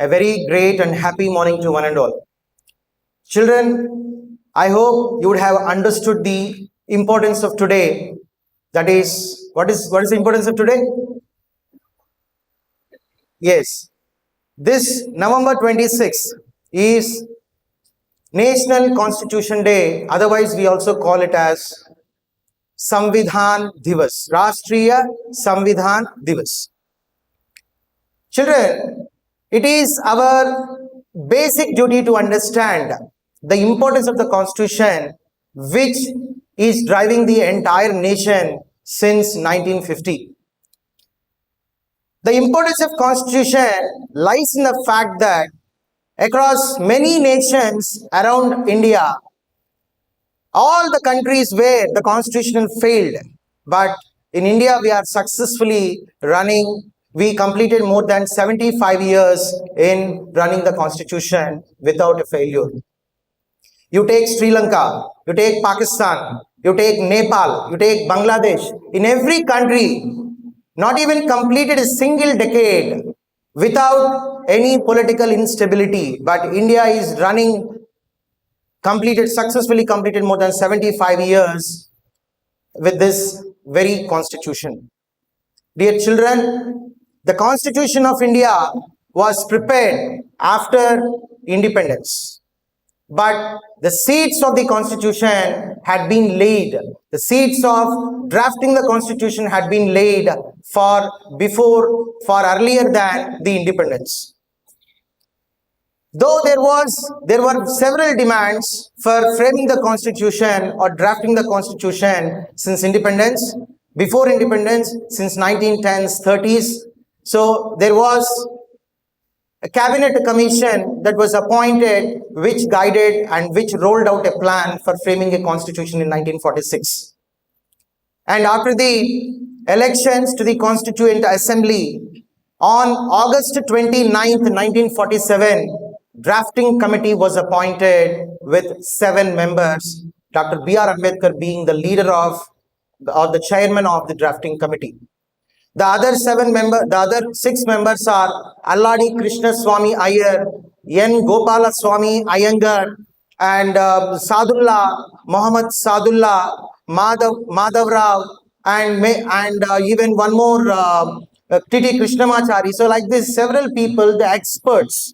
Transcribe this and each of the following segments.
A very great and happy morning to one and all. Children, I hope you would have understood the importance of today. That is, what is the importance of today? Yes, this November 26th is National Constitution Day. Otherwise, we also call it as Samvidhan Divas, Rashtriya Samvidhan Divas. Children, it is our basic duty to understand the importance of the Constitution, which is driving the entire nation since 1950. The importance of Constitution lies in the fact that across many nations around India, all the countries where the Constitution failed, but in India we are successfully running. We completed more than 75 years in running the Constitution without a failure. You take Sri Lanka, you take Pakistan, you take Nepal, you take Bangladesh. In every country, not even completed a single decade without any political instability, but India is running, successfully completed more than 75 years with this very Constitution. Dear children, the Constitution of India was prepared after independence, but the seeds of the Constitution had been laid. The seeds of drafting the Constitution had been laid far earlier than the independence. Though there were several demands for framing the Constitution or drafting the Constitution since independence, before independence, since 1910s, 30s. So there was a cabinet commission that was appointed, which guided and which rolled out a plan for framing a constitution in 1946. And after the elections to the Constituent Assembly, on August 29th, 1947, drafting committee was appointed with 7 members, Dr. B.R. Ambedkar being the leader or the chairman of the drafting committee. The other 6 members are Alladi Krishna Swami Iyer, N. Gopala Swami Iyengar, and Sadullah, Muhammad Sadullah, Madhav Rao, and even one more, T.T. Krishnamachari. So like this, several people, the experts.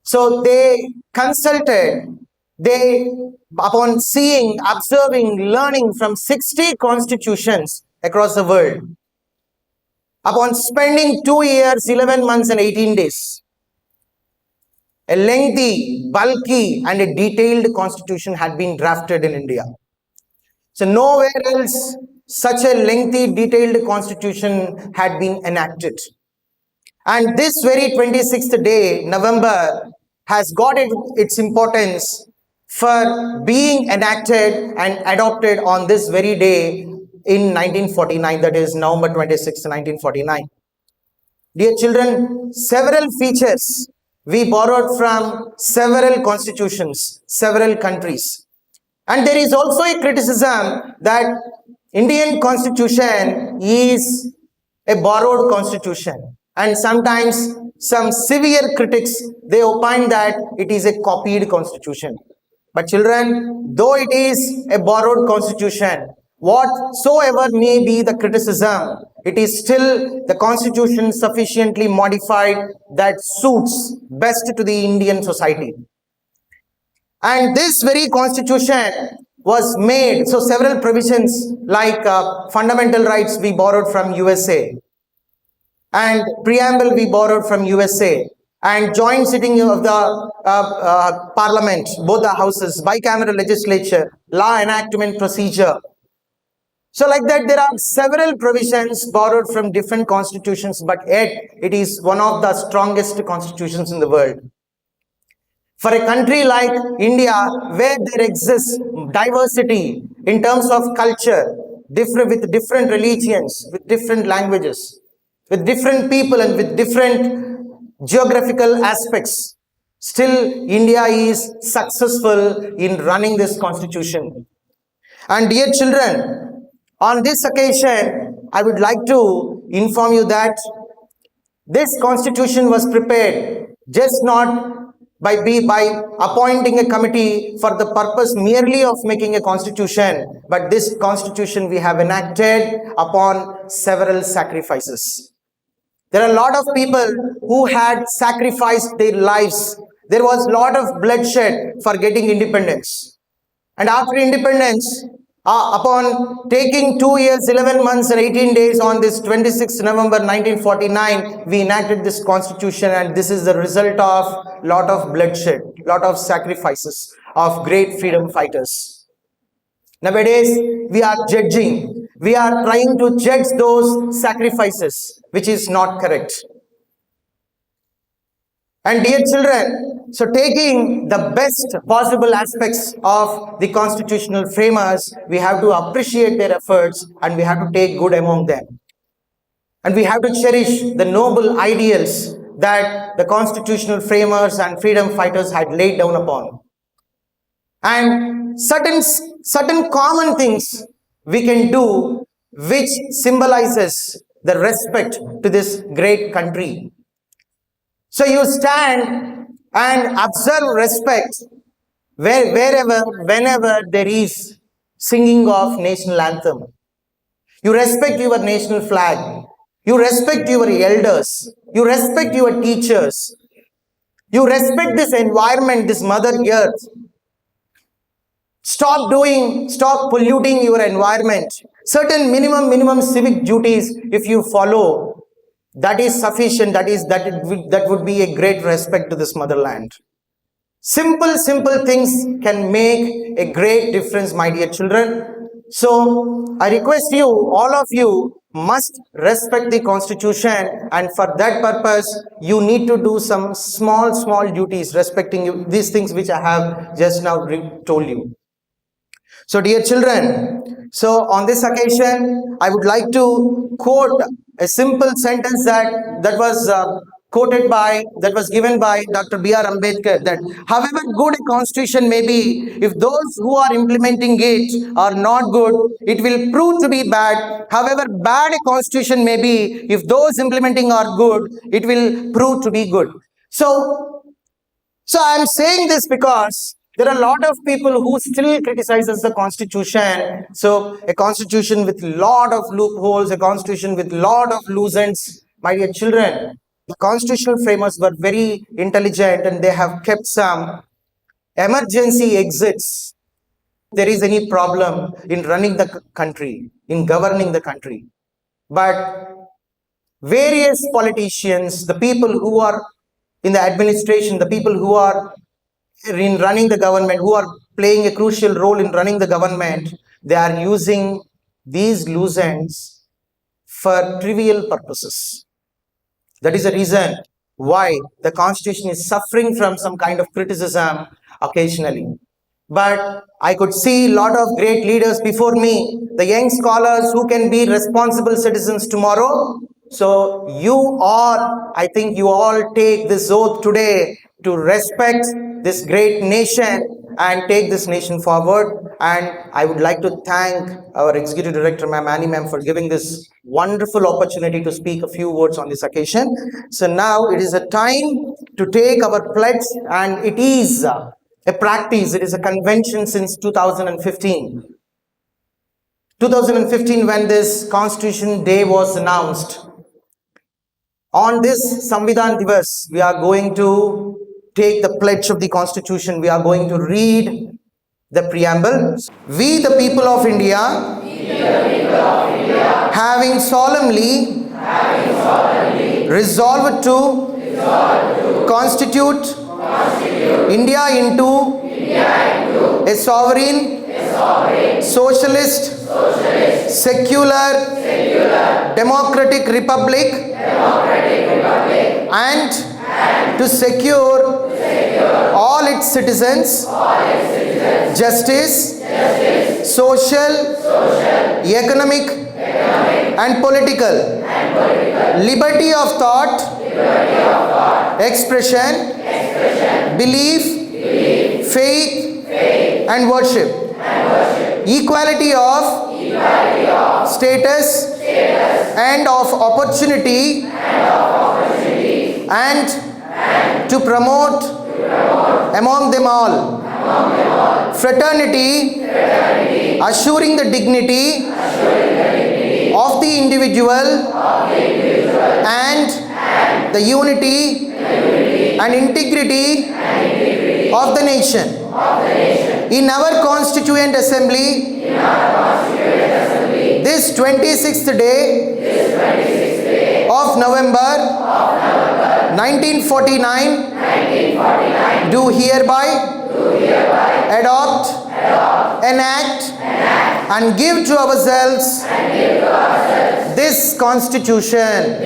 So they consulted, upon seeing, observing, learning from 60 constitutions across the world, upon spending 2 years, 11 months and 18 days, a lengthy, bulky and a detailed constitution had been drafted in India. So nowhere else such a lengthy, detailed constitution had been enacted. And this very 26th day, November, has got its importance for being enacted and adopted on this very day in 1949, that is November 26, 1949. Dear children, several features we borrowed from several constitutions, several countries. And there is also a criticism that Indian constitution is a borrowed constitution. And sometimes some severe critics, they opine that it is a copied constitution. But children, though it is a borrowed constitution, whatsoever may be the criticism, it is still the constitution sufficiently modified that suits best to the Indian society. And this very constitution was made, so several provisions like fundamental rights we borrowed from USA, and preamble we borrowed from USA, and joint sitting of the parliament, both the houses, bicameral legislature, law enactment procedure. So like that, there are several provisions borrowed from different constitutions, but yet it is one of the strongest constitutions in the world. For a country like India, where there exists diversity in terms of culture, with different religions, with different languages, with different people and with different geographical aspects, still India is successful in running this constitution. And dear children, on this occasion, I would like to inform you that This constitution was prepared just not by appointing a committee for the purpose merely of making a constitution, but this constitution we have enacted upon several sacrifices. There are a lot of people who had sacrificed their lives. There was a lot of bloodshed for getting independence. And after independence, upon taking 2 years, 11 months and 18 days on this 26th November 1949, we enacted this constitution, and this is the result of lot of bloodshed, lot of sacrifices of great freedom fighters. Nowadays, we are judging. We are trying to judge those sacrifices, which is not correct. And dear children, so taking the best possible aspects of the constitutional framers, we have to appreciate their efforts and we have to take good among them. And we have to cherish the noble ideals that the constitutional framers and freedom fighters had laid down upon. And certain common things we can do which symbolizes the respect to this great country. So you stand and observe respect whenever there is singing of national anthem. You respect your national flag. You respect your elders. You respect your teachers. You respect this environment, this mother earth. Stop polluting your environment. Certain minimum civic duties, if you follow, that is sufficient. That would be a great respect to this motherland. Simple things can make a great difference, my dear children. So I request you, all of you must respect the constitution, and for that purpose you need to do some small duties respecting these things which I have just now told you. So dear children, so on this occasion I would like to quote a simple sentence that was given by Dr. B.R. Ambedkar, that however good a constitution may be, if those who are implementing it are not good, it will prove to be bad. However bad a constitution may be, if those implementing are good, it will prove to be good. So I am saying this because there are a lot of people who still criticizes the constitution. So a constitution with lot of loopholes, a constitution with lot of loose ends. My dear children, the constitutional framers were very intelligent and they have kept some emergency exits. If there is any problem in running the country, in governing the country. But various politicians, the people who are in the administration, the people who are in running the government, who are playing a crucial role in running the government, they are using these loose ends for trivial purposes. That is the reason why the constitution is suffering from some kind of criticism occasionally. But I could see a lot of great leaders before me, the young scholars who can be responsible citizens tomorrow. So I think you all take this oath today to respect this great nation and take this nation forward. And I would like to thank our Executive Director, Ma'am Annie Ma'am, for giving this wonderful opportunity to speak a few words on this occasion. So now it is a time to take our pledge, and it is a practice, it is a convention since 2015. 2015, when this Constitution Day was announced. On this Samvidhan Divas, we are going to take the pledge of the Constitution. We are going to read the preamble. We, the people of India, having solemnly resolved to constitute India into a sovereign, socialist, secular, democratic republic, and to secure all its citizens justice, social, economic, and political, liberty of thought, expression, belief, faith, and worship, equality of status and of opportunity and to promote among them all fraternity, assuring the dignity of the individual and the unity and integrity of the nation. In our Constituent Assembly, this 26th day of November 1949, do hereby adopt, enact, and give to ourselves this Constitution.